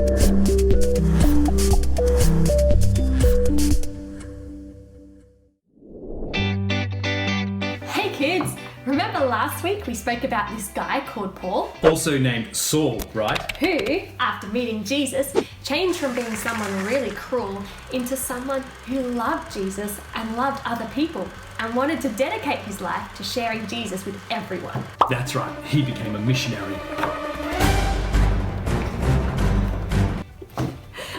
Hey kids, remember last week we spoke about this guy called Paul? Also named Saul, right? Who, after meeting Jesus, changed from being someone really cruel into someone who loved Jesus and loved other people and wanted to dedicate his life to sharing Jesus with everyone. That's right, he became a missionary.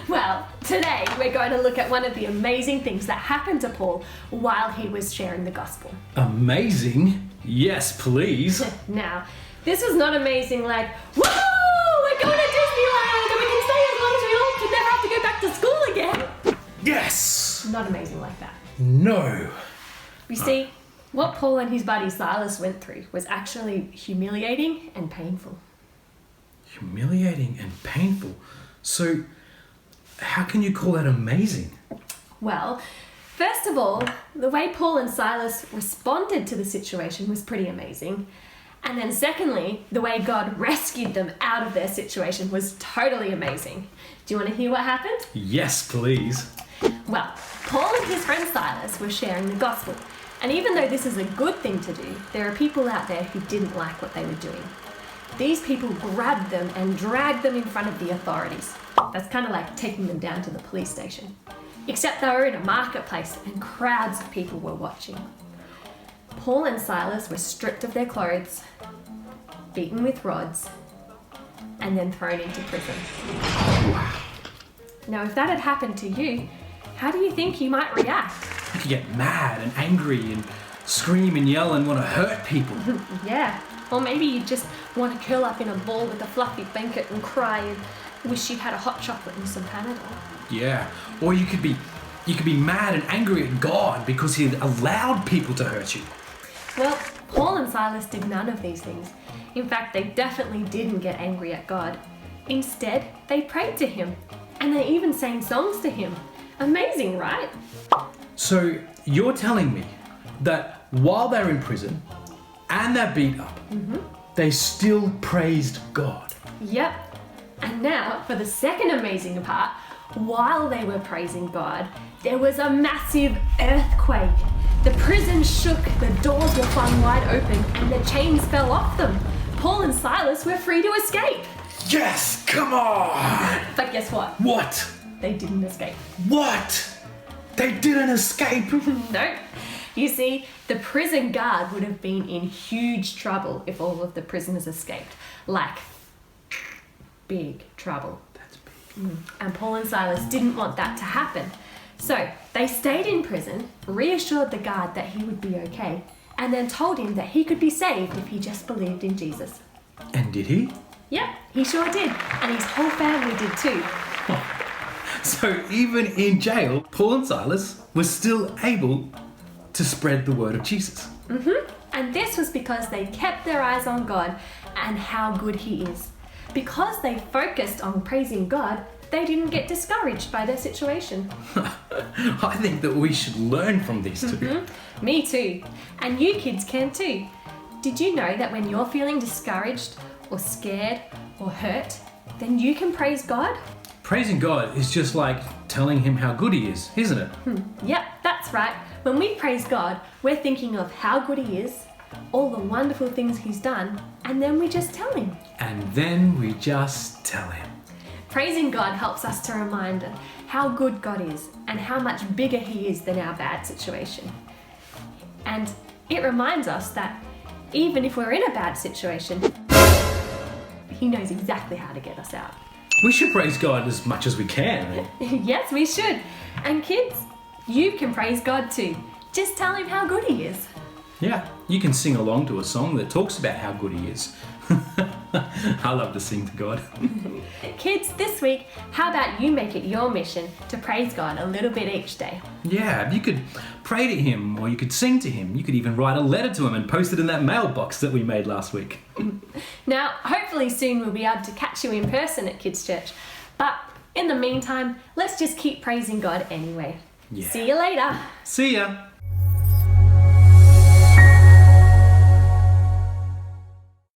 Well, today we're going to look at one of the amazing things that happened to Paul while he was sharing the gospel. Amazing? Yes, please. Now, this was not amazing like, woohoo, we're going to Disneyland and we can stay as long as we want to never have to go back to school again. Yes! Not amazing like that. No. You see, what Paul and his buddy Silas went through was actually humiliating and painful. Humiliating and painful. So, how can you call that amazing? Well, first of all, the way Paul and Silas responded to the situation was pretty amazing. And then secondly, the way God rescued them out of their situation was totally amazing. Do you want to hear what happened? Yes, please. Well, Paul and his friend Silas were sharing the gospel. And even though this is a good thing to do, there are people out there who didn't like what they were doing. These people grabbed them and dragged them in front of the authorities. That's kind of like taking them down to the police station. Except they were in a marketplace and crowds of people were watching. Paul and Silas were stripped of their clothes, beaten with rods, and then thrown into prison. Wow. Now, if that had happened to you, how do you think you might react? You could get mad and angry and scream and yell and want to hurt people. Yeah, or maybe you just want to curl up in a ball with a fluffy blanket and cry and wish you'd had a hot chocolate and some Panadol. Yeah, or you could be mad and angry at God because he allowed people to hurt you. Well, Paul and Silas did none of these things. In fact, they definitely didn't get angry at God. Instead, they prayed to him, and they even sang songs to him. Amazing, right? So you're telling me that while they're in prison and they're beat up, they still praised God? Yep. And now, for the second amazing part, while they were praising God, there was a massive earthquake. The prison shook, the doors were flung wide open, and the chains fell off them. Paul and Silas were free to escape. Yes, come on! But guess what? What? They didn't escape. What? They didn't escape? No. You see, the prison guard would have been in huge trouble if all of the prisoners escaped. Like, big trouble. That's big. And Paul and Silas didn't want that to happen. So they stayed in prison, reassured the guard that he would be okay, and then told him that he could be saved if he just believed in Jesus. And did he? Yep, he sure did. And his whole family did too. So even in jail, Paul and Silas were still able to spread the word of Jesus. And this was because they kept their eyes on God and how good he is. Because they focused on praising God, they didn't get discouraged by their situation. I think that we should learn from these two. Me too. And you kids can too. Did you know that when you're feeling discouraged or scared or hurt, then you can praise God? Praising God is just like telling him how good he is, isn't it? Yep, that's right. When we praise God, we're thinking of how good he is, all the wonderful things he's done, and then we just tell him. And then we just tell him. Praising God helps us to remind how good God is and how much bigger he is than our bad situation. And it reminds us that even if we're in a bad situation, he knows exactly how to get us out. We should praise God as much as we can. Yes, we should. And kids, you can praise God too. Just tell him how good he is. Yeah, you can sing along to a song that talks about how good he is. I love to sing to God. Kids, this week, how about you make it your mission to praise God a little bit each day? Yeah, you could pray to him or you could sing to him. You could even write a letter to him and post it in that mailbox that we made last week. Now, hopefully soon we'll be able to catch you in person at Kids Church. But in the meantime, let's just keep praising God anyway. Yeah. See you later. See ya.